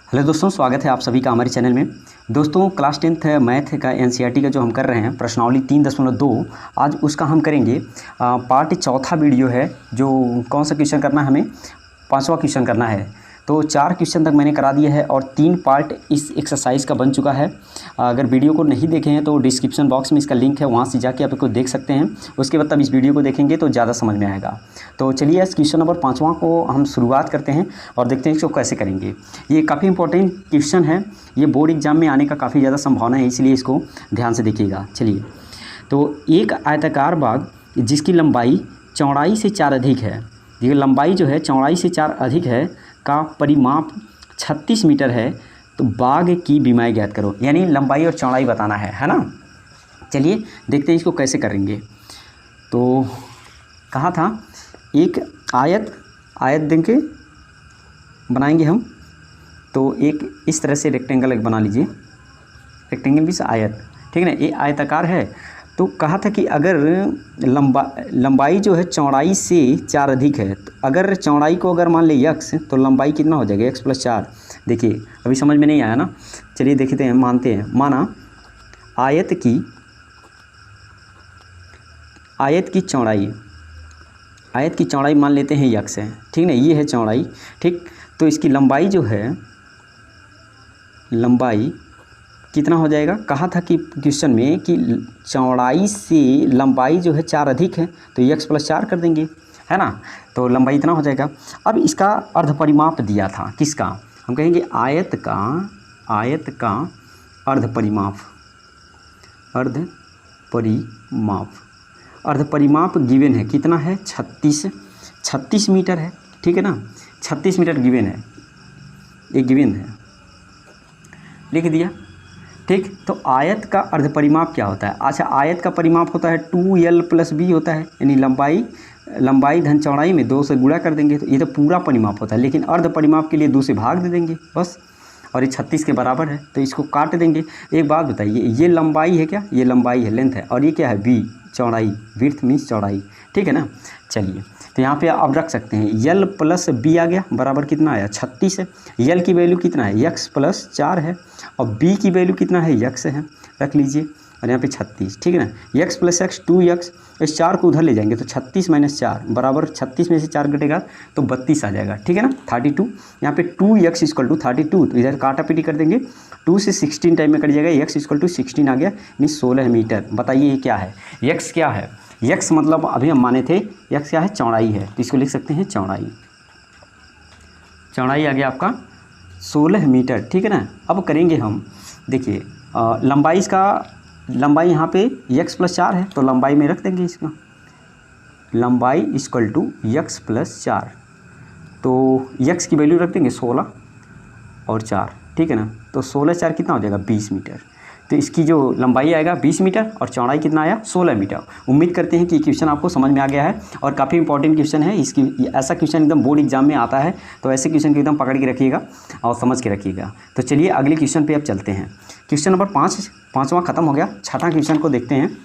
Hello दोस्तों, स्वागत है आप सभी का हमारे चैनल में। दोस्तों, क्लास 10th मैथ का एनसीईआरटी का जो हम कर रहे हैं प्रश्नावली 3.2, आज उसका हम करेंगे पार्ट चौथा वीडियो है। जो कौन सा क्वेश्चन करना है, हमें 5वां क्वेश्चन करना है। तो 4 क्वेश्चन तक मैंने करा दिया है और 3 पार्ट इस एक्सरसाइज का बन चुका है। अगर वीडियो को नहीं देखे हैं तो डिस्क्रिप्शन बॉक्स में इसका लिंक है, वहाँ से जाके आप इसको देख सकते हैं। उसके बाद तब इस वीडियो को देखेंगे तो ज़्यादा समझ में आएगा। तो चलिए इस क्वेश्चन नंबर 5वां को हम शुरुआत करते हैं और देखते हैं इसको कैसे करेंगे। ये काफ़ी इंपॉर्टेंट क्वेश्चन है, ये बोर्ड एग्जाम में आने का काफ़ी ज़्यादा संभावना है, इसलिए इसको ध्यान से देखिएगा। चलिए, तो एक आयताकार बाग जिसकी लंबाई चौड़ाई से 4 अधिक है, ये लंबाई जो है चौड़ाई से 4 अधिक है का परिमाप 36 मीटर है, तो बाग की बीमाई ज्ञात करो। यानी लंबाई और चौड़ाई बताना है ना। चलिए देखते हैं इसको कैसे करेंगे। तो कहा था, एक आयत देंगे बनाएंगे हम। तो एक इस तरह से रेक्टेंगल एक बना लीजिए, रेक्टेंगल भी आयत, ठीक है ना। ये आयताकार है। तो कहा था कि अगर लंबाई जो है चौड़ाई से 4 अधिक है, तो अगर चौड़ाई को अगर मान ले x, तो लंबाई कितना हो जाएगा x + 4। देखिए अभी समझ में नहीं आया ना। चलिए देखते हैं, मानते हैं। माना आयत की चौड़ाई मान लेते हैं x है, ठीक ना। ये है चौड़ाई, ठीक। तो इसकी लंबाई जो है, लंबाई कितना हो जाएगा। कहा था कि क्वेश्चन में कि चौड़ाई से लंबाई जो है 4 अधिक है, तो x + 4 कर देंगे, है ना। तो लंबाई इतना हो जाएगा। अब इसका अर्ध परिमाप दिया था, किसका, हम कहेंगे आयत का अर्ध परिमाप गिवन है, कितना है 36 मीटर है, ठीक है ना। 36 मीटर गिवन है, ये गिवन है, लिख दिया, ठीक। तो आयत का अर्ध परिमाप क्या होता है। अच्छा, आयत का परिमाप होता है 2l + b होता है, यानी लंबाई धन चौड़ाई में 2 से गुणा कर देंगे, तो ये तो पूरा परिमाप होता है। लेकिन अर्ध परिमाप के लिए 2 से भाग दे देंगे बस, और ये 36 के बराबर है, तो इसको काट देंगे। एक बात बताइए, ये लंबाई है क्या, ये लंबाई है, लेंथ है, और ये क्या है b, चौड़ाई, विड्थ मीन्स चौड़ाई, ठीक है ना। चलिए, तो यहाँ पे आप रख सकते हैं l + b आ गया, बराबर कितना आया 36 है। l की वैल्यू कितना है, x + 4 है, और b की वैल्यू कितना है, x है, रख लीजिए। और यहाँ पे 36, ठीक है ना। x + x 2x, इस 4 को उधर ले जाएंगे तो 36 - 4 बराबर 36 में से 4 घटेगा तो 32 आ जाएगा, ठीक है ना। 32, यहाँ पे 2x = 32, तो इधर काटापीटी कर देंगे, 2 से 16 टाइम में कट जाएगा, x = 16 आ गया, यानी 16 मीटर। बताइए ये क्या है, x क्या है। x मतलब अभी हम माने थे x क्या है, चौड़ाई है, तो इसको लिख सकते हैं चौड़ाई आ गया आपका 16 मीटर, ठीक है ना। अब करेंगे हम, देखिए लंबाई यहाँ पे x + 4 है, तो लंबाई में रख देंगे इसका, लंबाई = x + 4, तो x की वैल्यू रख देंगे 16 और 4, ठीक है ना। तो 16 4 कितना हो जाएगा 20 मीटर। तो इसकी जो लंबाई आएगा 20 मीटर और चौड़ाई कितना आया 16 मीटर। उम्मीद करते हैं कि क्वेश्चन आपको समझ में आ गया है और काफ़ी इंपॉर्टेंट क्वेश्चन है। ऐसा क्वेश्चन एकदम बोर्ड एग्जाम में आता है, तो ऐसे क्वेश्चन को एकदम पकड़ के रखिएगा और समझ के रखिएगा। तो चलिए अगले क्वेश्चन पे अब चलते हैं। क्वेश्चन नंबर 5वां खत्म हो गया, 6वां क्वेश्चन को देखते हैं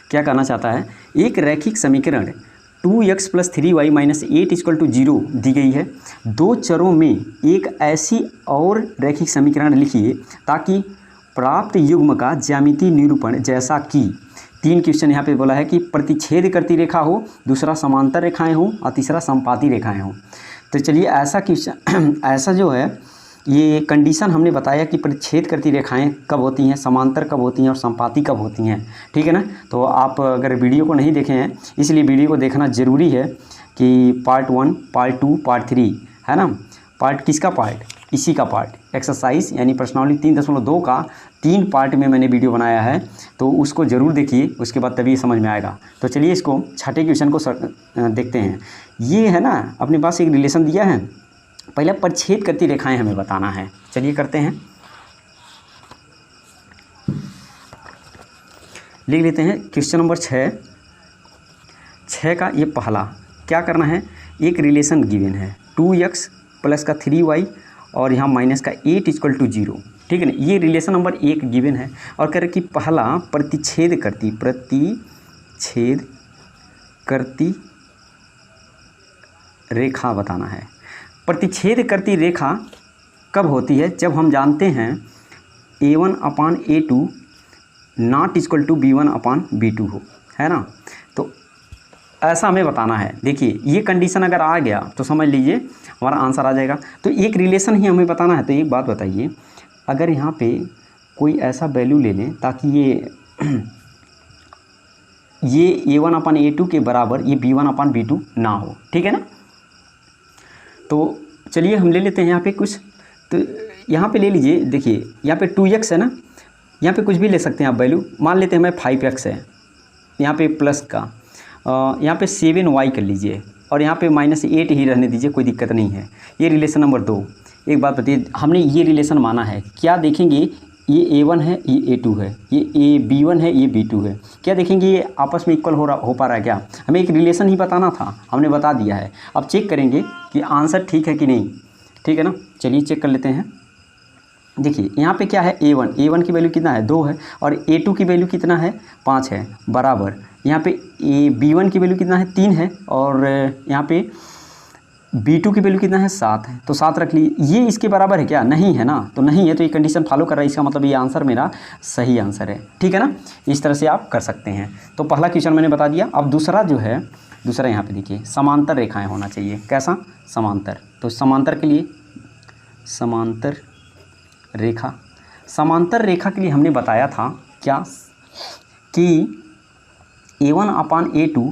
क्या करना चाहता है। एक रैखिक समीकरण 2x + 3y - 8 = 0 दी गई है। 2 चरों में एक ऐसी और रैखिक समीकरण लिखिए ताकि प्राप्त युग्म का ज्यामितीय निरूपण जैसा कि। 3 क्वेश्चन यहाँ पे बोला है कि प्रतिच्छेद करती रेखा हो, दूसरा समांतर रेखाएं हो और तीसरा समपाती रेखाएं हो। तो चलिए ऐसा क्वेश्चन, ऐसा जो है ये कंडीशन हमने बताया कि प्रतिच्छेद करती रेखाएं कब होती हैं, समांतर कब होती हैं और समपाती कब होती हैं, ठीक है ना। तो आप अगर वीडियो को नहीं देखे हैं, इसलिए वीडियो को देखना ज़रूरी है कि पार्ट 1, पार्ट 2, पार्ट 3, है ना। पार्ट किसका पार्ट, इसी का पार्ट एक्सरसाइज यानी प्रश्नावली 3.2 का 3 पार्ट में मैंने वीडियो बनाया है, तो उसको ज़रूर देखिए, उसके बाद तभी समझ में आएगा। तो चलिए इसको 6ठे क्वेश्चन को देखते हैं। ये है ना, अपने पास एक रिलेशन दिया है, पहले परिच्छेद करती रेखाएं हमें बताना है। चलिए करते हैं, लिख लेते हैं क्वेश्चन नंबर 6 का ये पहला क्या करना है। एक रिलेशन गिवन है 2x + 3y और यहाँ -8 = 0, ठीक है ना। ये रिलेशन नंबर 1 गिवन है और कह रहे कि पहला प्रतिच्छेद करती रेखा बताना है। प्रतिच्छेद करती रेखा कब होती है? जब हम जानते हैं A1/A2 not equal to B1/B2 हो, है ना। तो ऐसा हमें बताना है। देखिए ये कंडीशन अगर आ गया तो समझ लीजिए हमारा आंसर आ जाएगा। तो एक रिलेशन ही हमें बताना है। तो एक बात बताइए, अगर यहाँ पे कोई ऐसा वैल्यू ले लें ताकि ये A1/A2 के बराबर ये B1/B2 ना हो, ठीक है ना। तो चलिए हम ले लेते हैं यहाँ पे कुछ। तो यहाँ पे ले लीजिए, देखिए यहाँ पे 2x है ना, यहाँ पे कुछ भी ले सकते हैं आप वैल्यू। मान लेते हैं मैं 5x है यहाँ पे प्लस का, यहाँ पे 7y कर लीजिए और यहाँ पे -8 ही रहने दीजिए, कोई दिक्कत नहीं है। ये रिलेशन नंबर 2। एक बात बताइए, हमने ये रिलेशन माना है, क्या देखेंगे ये A1 है ये A2 है, ये B1 है ये B2 है, क्या देखेंगे ये आपस में इक्वल हो पा रहा है क्या? हमें एक रिलेशन ही बताना था, हमने बता दिया है। अब चेक करेंगे कि आंसर ठीक है कि नहीं, ठीक है ना। चलिए चेक कर लेते हैं। देखिए यहाँ पे क्या है, A1 की वैल्यू कितना है 2 है और A2 की वैल्यू कितना है 5 है, बराबर यहाँ पे B1 की वैल्यू कितना है 3 है और यहाँ पे B2 की वैल्यू कितना है 7 है। तो 7 रख लीजिए। ये इसके बराबर है क्या? नहीं है ना। तो नहीं है तो ये कंडीशन फॉलो कर रहा है, इसका मतलब ये आंसर मेरा सही आंसर है, ठीक है ना। इस तरह से आप कर सकते हैं। तो पहला क्वेश्चन मैंने बता दिया। अब दूसरा जो है, दूसरा यहाँ पे देखिए समांतर रेखाएं होना चाहिए। कैसा? समांतर। तो समांतर के लिए समांतर रेखा के लिए हमने बताया था क्या कि A1/A2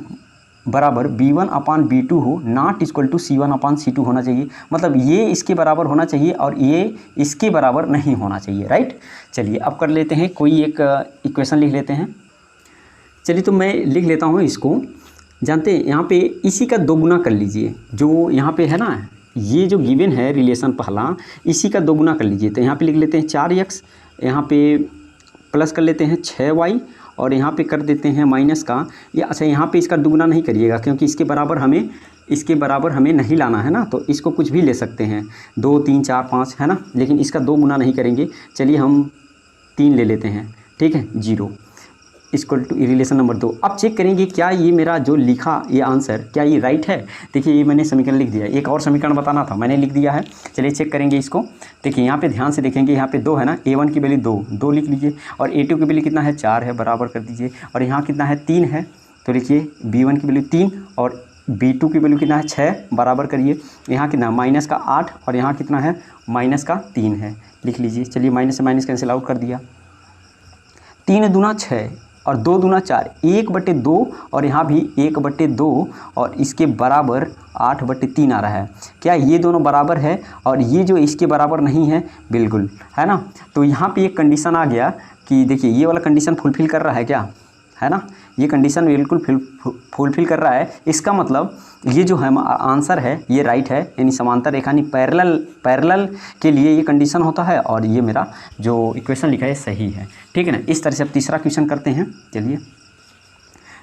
बराबर B1/B2 हो, नॉट इक्वल टू C1/C2 होना चाहिए। मतलब ये इसके बराबर होना चाहिए और ये इसके बराबर नहीं होना चाहिए, राइट। चलिए अब कर लेते हैं, कोई एक इक्वेशन लिख लेते हैं। चलिए तो मैं लिख लेता हूँ इसको। जानते हैं यहाँ पे इसी का 2 गुना कर लीजिए, जो यहाँ पे है ना, ये जो गिवन है रिलेशन पहला, इसी का 2 गुना कर लीजिए। तो यहाँ पे लिख लेते हैं 4x, यहाँ पे प्लस कर लेते हैं 6y और यहाँ पे कर देते हैं माइनस का ये। अच्छा यहाँ पे इसका 2 गुना नहीं करिएगा क्योंकि इसके बराबर हमें नहीं लाना है ना। तो इसको कुछ भी ले सकते हैं, 2 3 4 5 है ना, लेकिन इसका 2 गुना नहीं करेंगे। चलिए हम 3 ले लेते हैं, ठीक है। 0 इक्वल टू रिलेशन नंबर 2। अब चेक करेंगे क्या ये मेरा जो लिखा ये आंसर क्या ये राइट है। देखिए ये मैंने समीकरण लिख दिया, एक और समीकरण बताना था मैंने लिख दिया है। चलिए चेक करेंगे इसको। देखिए यहाँ पे ध्यान से देखेंगे, यहाँ पे 2 है ना, A1 की वैल्यू 2 लिख लीजिए और A2 की वैल्यू कितना है 4 है, बराबर कर दीजिए। और यहाँ कितना है 3 है, तो लिखिए B1 की वैल्यू 3 और B2 की वैल्यू कितना है 6, बराबर करिए। यहाँ कितना माइनस का 8 और यहाँ कितना है माइनस का 3 है, लिख लीजिए। चलिए माइनस से माइनस कैंसिल आउट कर दिया। 3 दूना 6 और 2 दूना 4, 1/2 और यहाँ भी 1/2 और इसके बराबर 8/3 आ रहा है। क्या ये दोनों बराबर है और ये जो इसके बराबर नहीं है? बिल्कुल, है ना। तो यहाँ पे एक कंडीशन आ गया कि देखिए ये वाला कंडीशन फुलफ़िल कर रहा है क्या, है ना। ये कंडीशन बिल्कुल फुलफ़िल कर रहा है। इसका मतलब ये जो है आंसर है ये राइट है, यानी समांतर रेखा यानी पैरेलल के लिए ये कंडीशन होता है और ये मेरा जो इक्वेशन लिखा है सही है, ठीक है ना। इस तरह से अब तीसरा क्वेश्चन करते हैं। चलिए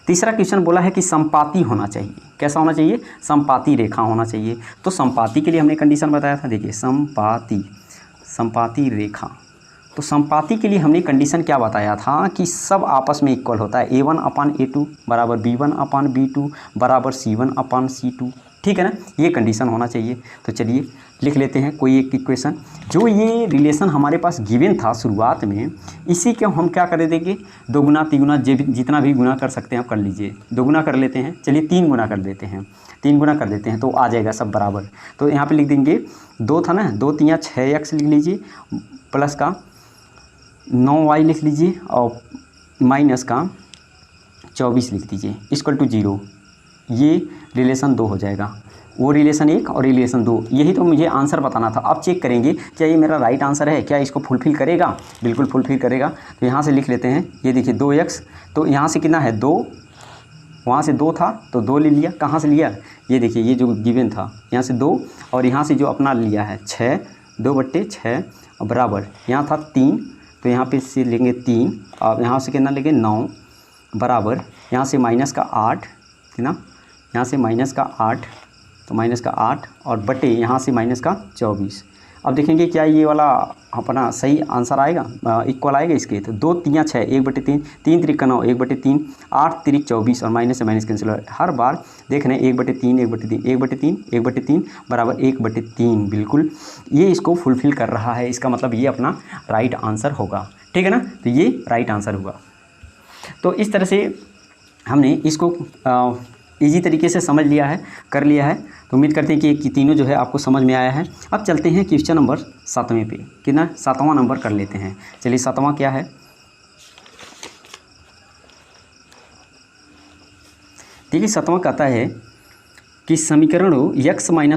तीसरा क्वेश्चन बोला है कि संपाती होना चाहिए। कैसा होना चाहिए? संपाती रेखा होना चाहिए। तो संपाती के लिए हमने कंडीशन बताया था। देखिए संपाती रेखा, तो संपाती के लिए हमने कंडीशन क्या बताया था कि सब आपस में इक्वल होता है। A1/A2 बराबर B1/B2 बराबर C1/C2, ठीक है ना। ये कंडीशन होना चाहिए। तो चलिए लिख लेते हैं कोई एक इक्वेशन। जो ये रिलेशन हमारे पास गिवन था शुरुआत में, इसी के हम क्या कर देंगे 2 गुना 3 गुना जितना भी गुना कर सकते हैं आप कर लीजिए। 2 गुना कर लेते हैं, चलिए 3 गुना कर देते हैं, 3 गुना कर देते हैं तो आ जाएगा सब बराबर। तो यहाँ पे लिख देंगे 2 था ना, 2 3 6x लिख लीजिए, प्लस का 9y लिख लीजिए और माइनस का 24 लिख दीजिए, इक्वल टू 0। ये रिलेशन 2 हो जाएगा, वो रिलेशन 1 और रिलेशन 2। यही तो मुझे आंसर बताना था। अब चेक करेंगे क्या ये मेरा राइट आंसर है, क्या इसको फुलफ़िल करेगा? बिल्कुल फुलफ़िल करेगा। तो यहाँ से लिख लेते हैं, ये देखिए 2x, तो यहाँ से कितना है 2, वहाँ से 2 था तो 2 ले लिया। कहाँ से लिया? ये देखिए ये जो गिवन था यहाँ से 2 और यहाँ से जो अपना लिया है 6, 2/6 बराबर यहाँ था 3, तो यहाँ पे से लेंगे 3 और यहाँ से कितना लेंगे 9 बराबर यहाँ से माइनस का 8, है ना, यहाँ से माइनस का 8, तो माइनस का 8 और बटे यहाँ से माइनस का 24। अब देखेंगे क्या ये वाला अपना सही आंसर आएगा, इक्वल आएगा इसके। तो 2 3 6 1/3, 3 3 9 1/3, 8 3 24 और माइनस से माइनस कैंसिल हो। हर बार देख रहे हैं 1/3 1/3 1/3 1/3 बराबर 1/3, बिल्कुल ये इसको फुलफिल कर रहा है। इसका मतलब ये अपना राइट आंसर होगा, ठीक है ना। तो ये राइट आंसर होगा। तो इस तरह से हमने इसको इजी तरीके से समझ लिया है, कर लिया है। तो उम्मीद करते हैं कि ये तीनों जो है आपको समझ में आया है। अब चलते हैं क्वेश्चन नंबर 7वें पे, कितना 7वां नंबर कर लेते हैं। चलिए 7वां क्या है, देखिए 7वां कहता है कि समीकरण x - y +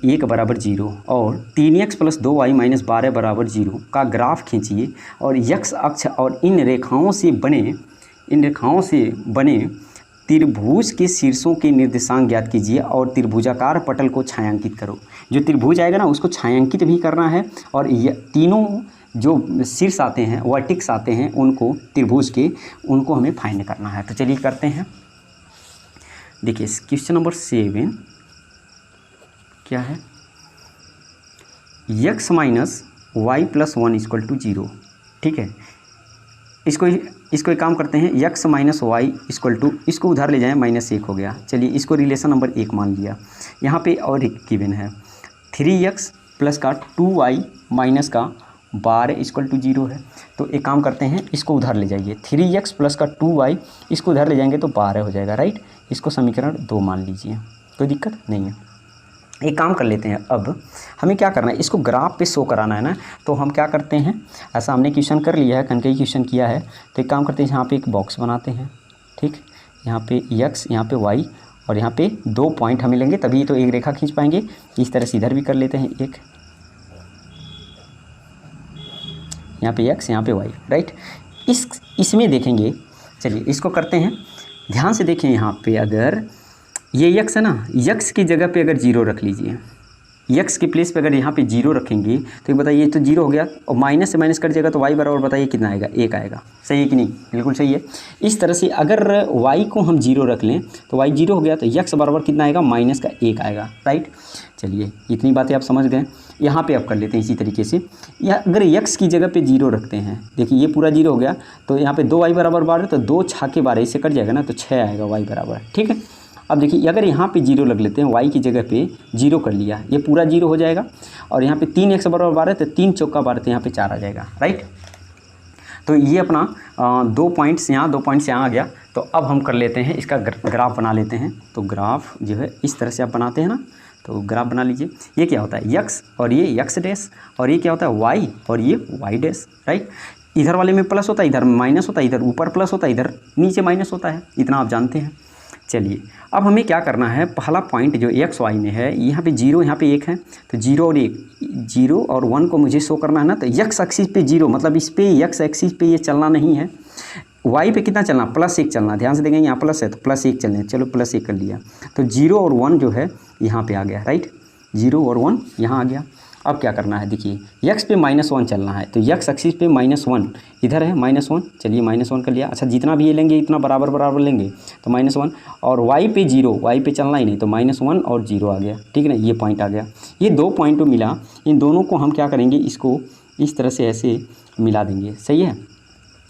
1 = 0 और 3x + 2y - 12 = 0 का ग्राफ खींचिए और x अक्ष और इन रेखाओं से बने त्रिभुज के शीर्षों के निर्देशांक ज्ञात कीजिए और त्रिभुजाकार पटल को छायांकित करो। जो त्रिभुज आएगा ना उसको छायांकित भी करना है और ये तीनों जो शीर्ष आते हैं, वर्टिक्स आते हैं, उनको त्रिभुज के उनको हमें फाइंड करना है। तो चलिए करते हैं। देखिए क्वेश्चन नंबर 7 क्या है, x - y + 1 = 0, ठीक है। इसको एक काम करते हैं, x - y = इसको उधर ले जाएं, -1 हो गया। चलिए इसको रिलेशन नंबर 1 मान लिया। यहाँ पे और एक गिवन है 3x + 2y - 12 = 0 है। तो एक काम करते हैं, इसको उधर ले जाइए, 3x + 2y इसको उधर ले जाएंगे तो 12 हो जाएगा, राइट। इसको समीकरण 2 मान लीजिए, कोई दिक्कत नहीं है। एक काम कर लेते हैं, अब हमें क्या करना है, इसको ग्राफ पे शो कराना है ना। तो हम क्या करते हैं, ऐसा हमने क्वेश्चन कर लिया है, कई क्वेश्चन किया है। तो एक काम करते हैं, यहाँ पे एक बॉक्स बनाते हैं, ठीक। यहाँ पे x, यहाँ पे y और यहाँ पे 2 पॉइंट हमें लेंगे, तभी तो एक रेखा खींच पाएंगे। इस तरह से इधर भी कर लेते हैं, एक यहाँ पे x, यहाँ पे y, राइट। इसमें देखेंगे, चलिए इसको करते हैं, ध्यान से देखें। यहाँ पे अगर ये x है ना, x की जगह पे अगर 0 रख लीजिए, x के प्लेस पे अगर यहाँ पे 0 रखेंगे तो बताइए, ये तो 0 हो गया और माइनस से माइनस कट जाएगा तो y बराबर बताइए कितना आएगा, 1 आएगा। सही है कि नहीं, बिल्कुल सही है। इस तरह से अगर y को हम 0 रख लें तो y 0 हो गया तो x बराबर कितना आएगा, -1 आएगा, राइट। चलिए इतनी बातें आप समझ गए। यहाँ पे आप कर लेते हैं इसी तरीके से। या अगर x की जगह पे 0 रखते हैं, देखिए ये पूरा 0 हो गया तो यहाँ पे 2y बराबर 12, तो 2 छाके 12 इससे कट जाएगा ना, तो 6 आएगा y बराबर, ठीक है। अब देखिए अगर यहाँ पे 0 लग लेते हैं, y की जगह पे 0 कर लिया, ये पूरा 0 हो जाएगा। और यहाँ पे 3x बराबर 12, तो 3 चौका 12, तो यहाँ पे 4 आ जाएगा, राइट। तो ये अपना 2 पॉइंट्स यहाँ, 2 पॉइंट्स यहाँ आ गया। तो अब हम कर लेते हैं, इसका ग्राफ बना लेते हैं। तो ग्राफ जो है इस तरह से आप बनाते हैं ना, तो ग्राफ बना लीजिए। ये क्या होता है, x और ये x डैश, और ये क्या होता है y और ये y डैश, राइट। इधर वाले में प्लस होता है, इधर माइनस होता है, इधर ऊपर प्लस होता है, इधर नीचे माइनस होता है, इतना आप जानते हैं। चलिए अब हमें क्या करना है, पहला पॉइंट जो x y में है, यहाँ पे 0, यहाँ पे 1 है, तो 0 और 1, 0 और 1 को मुझे शो करना है ना। तो x एक्सिस पे 0, मतलब इस पे x एक्सिस पे ये चलना नहीं है। y पे कितना चलना, +1 चलना। ध्यान से देखेंगे, यहाँ प्लस है तो +1 चलने, चलो +1 कर लिया। तो 0 और 1 जो है यहाँ पे आ गया, राइट। 0 और 1 यहाँ आ गया। अब क्या करना है, देखिए x पे -1 चलना है, तो x एक्सिस पे -1 इधर है, -1। चलिए -1 कर लिया। अच्छा जितना भी ये लेंगे इतना बराबर बराबर लेंगे, तो -1। और y पे 0, y पे चलना ही नहीं, तो -1 और 0 आ गया, ठीक है ना। ये पॉइंट आ गया, ये 2 पॉइंट मिला। इन दोनों को हम क्या करेंगे, इसको इस तरह से ऐसे मिला देंगे, सही है।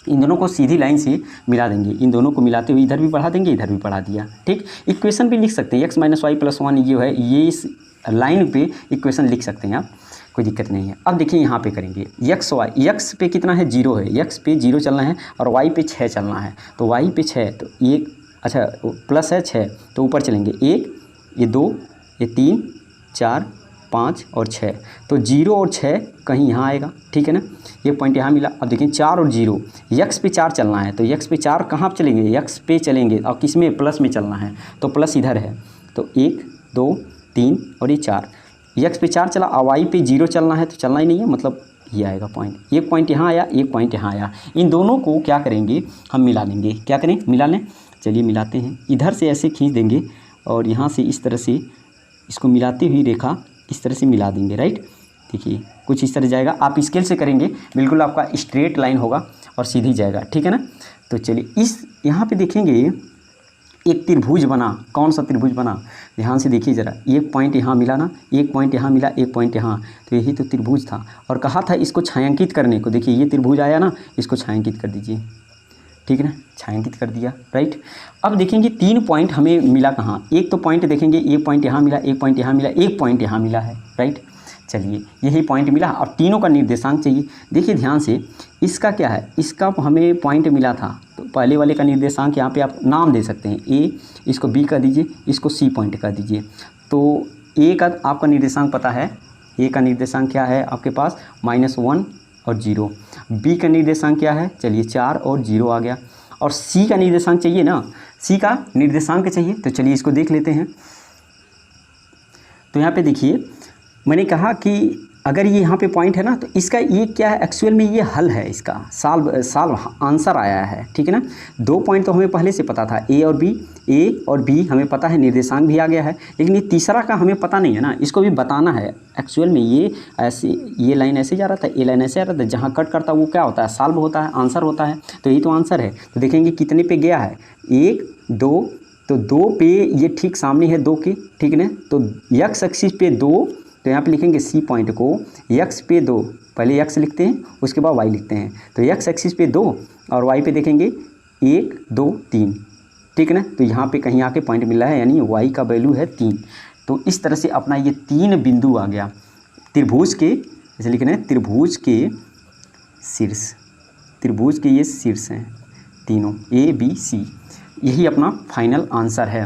इन दोनों को सीधी लाइन से मिला देंगे, इन दोनों को मिलाते हुए इधर भी बढ़ा देंगे, इधर भी बढ़ा दिया, ठीक। इक्वेशन भी लिख सकते हैं, x - y + 1 ये है, ये इस लाइन पे इक्वेशन लिख सकते हैं आप, कोई दिक्कत नहीं है। अब देखिए यहाँ पे करेंगे x पे कितना है, 0 है, x पे 0 चलना है और y पे 6 चलना है। तो y पे 6, तो 1, अच्छा प्लस है 6, तो ऊपर चलेंगे 1, ये 2, ये 3, 4, 5 और 6, तो 0 और 6 कहीं यहाँ आएगा, ठीक है ना। ये पॉइंट यहाँ मिला। अब देखिए 4 और 0, x पे 4 चलना है, तो x पे 4 कहाँ चलेंगे, x पे चलेंगे और किस में, प्लस में चलना है, तो प्लस इधर है। तो 1, 2, 3 और ये 4, x पे 4 चला और y पे 0 चलना है, तो चलना ही नहीं है, मतलब ये आएगा पॉइंट। एक पॉइंट यहाँ आया, एक पॉइंट यहाँ आया। इन दोनों को क्या करेंगे, हम मिला लेंगे। क्या करें, मिला लें। चलिए मिलाते हैं, इधर से ऐसे खींच देंगे और यहाँ से इस तरह से इसको मिलाती हुई रेखा इस तरह से मिला देंगे, राइट। देखिए कुछ इस तरह जाएगा, आप स्केल से करेंगे बिल्कुल आपका स्ट्रेट लाइन होगा और सीधी जाएगा, ठीक है ना। तो चलिए इस यहाँ पे देखेंगे एक त्रिभुज बना। कौन सा त्रिभुज बना, ध्यान से देखिए ज़रा, एक पॉइंट यहाँ मिला ना, एक पॉइंट यहाँ मिला, एक पॉइंट यहाँ, तो यही तो त्रिभुज था। और कहा था इसको छायांकित करने को, देखिए ये त्रिभुज आया ना, इसको छायांकित कर दीजिए, ठीक है ना, छायांकित कर दिया, राइट। अब देखेंगे 3 पॉइंट हमें मिला कहाँ, एक तो पॉइंट देखेंगे, एक पॉइंट यहाँ मिला, एक पॉइंट यहाँ मिला, एक पॉइंट यहाँ मिला है, राइट। चलिए यही पॉइंट मिला, अब तीनों का निर्देशांक चाहिए। देखिए ध्यान से, इसका क्या है, इसका हमें पॉइंट मिला था, तो पहले वाले का निर्देशांक यहाँ पे आप नाम दे सकते हैं, ए, इसको बी कर दीजिए, इसको सी पॉइंट कर दीजिए। तो ए का आपका निर्देशांक पता है, ए का निर्देशांक क्या है आपके पास, -1 और 0। बी का निर्देशांक क्या है, चलिए 4 और 0 आ गया। और सी का निर्देशांक चाहिए ना, सी का निर्देशांक चाहिए, तो चलिए इसको देख लेते हैं। तो यहाँ पे देखिए, मैंने कहा कि अगर ये यहाँ पे पॉइंट है ना, तो इसका ये क्या है, एक्चुअल में ये हल है, इसका साल आंसर आया है, ठीक है ना। 2 पॉइंट तो हमें पहले से पता था, ए और बी हमें पता है, निर्देशांक भी आ गया है, लेकिन ये तीसरा का हमें पता नहीं है ना, इसको भी बताना है। एक्चुअल में ये ऐसे, ये लाइन ऐसे जा रहा था, ये लाइन ऐसे आ रहा था, जहाँ कट करता वो क्या होता है, सॉल्व होता है, आंसर होता है। तो यही तो आंसर है। तो देखेंगे कितने पे गया है, 1 2, तो 2 पे ये ठीक सामने है 2 के, ठीक है ना। तो एक्स एक्सिस पे 2, तो यहाँ पे लिखेंगे सी पॉइंट को x पे 2, पहले x लिखते हैं उसके बाद y लिखते हैं। तो x एक्सिस पे 2 और y पे देखेंगे 1 2 3, ठीक है ना। तो यहाँ पे कहीं आके पॉइंट मिला है, यानी y का वैल्यू है 3। तो इस तरह से अपना ये 3 बिंदु आ गया त्रिभुज के, जैसे लिख रहे हैं त्रिभुज के शीर्ष, त्रिभुज के ये शीर्ष हैं तीनों, A B C, यही अपना फाइनल आंसर है,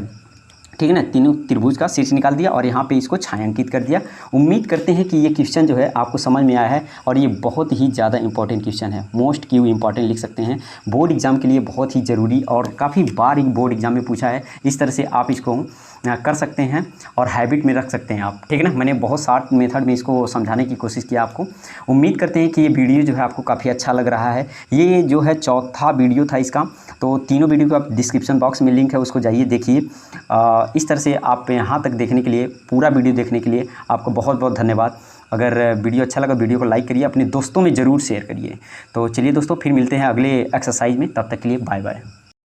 ठीक है ना। तीनों त्रिभुज का शीर्ष निकाल दिया और यहाँ पे इसको छायांकित कर दिया। उम्मीद करते हैं कि ये क्वेश्चन जो है आपको समझ में आया है, और ये बहुत ही ज़्यादा इंपॉर्टेंट क्वेश्चन है, मोस्ट क्यू इंपॉर्टेंट लिख सकते हैं, बोर्ड एग्जाम के लिए बहुत ही ज़रूरी, और काफ़ी बार बोर्ड एग्जाम में पूछा है। इस तरह से आप इसको कर सकते हैं और हैबिट में रख सकते हैं आप, ठीक है ना। मैंने बहुत शॉर्ट मेथड में इसको समझाने की कोशिश की आपको। उम्मीद करते हैं कि ये वीडियो जो है आपको काफ़ी अच्छा लग रहा है। ये जो है चौथा वीडियो था इसका, तो तीनों वीडियो का डिस्क्रिप्शन बॉक्स में लिंक है, उसको जाइए देखिए। इस तरह से आप यहाँ तक देखने के लिए, पूरा वीडियो देखने के लिए आपको बहुत बहुत धन्यवाद। अगर वीडियो अच्छा लगा, वीडियो को लाइक करिए, अपने दोस्तों में ज़रूर शेयर करिए। तो चलिए दोस्तों, फिर मिलते हैं अगले एक्सरसाइज में, तब तक के लिए बाय बाय।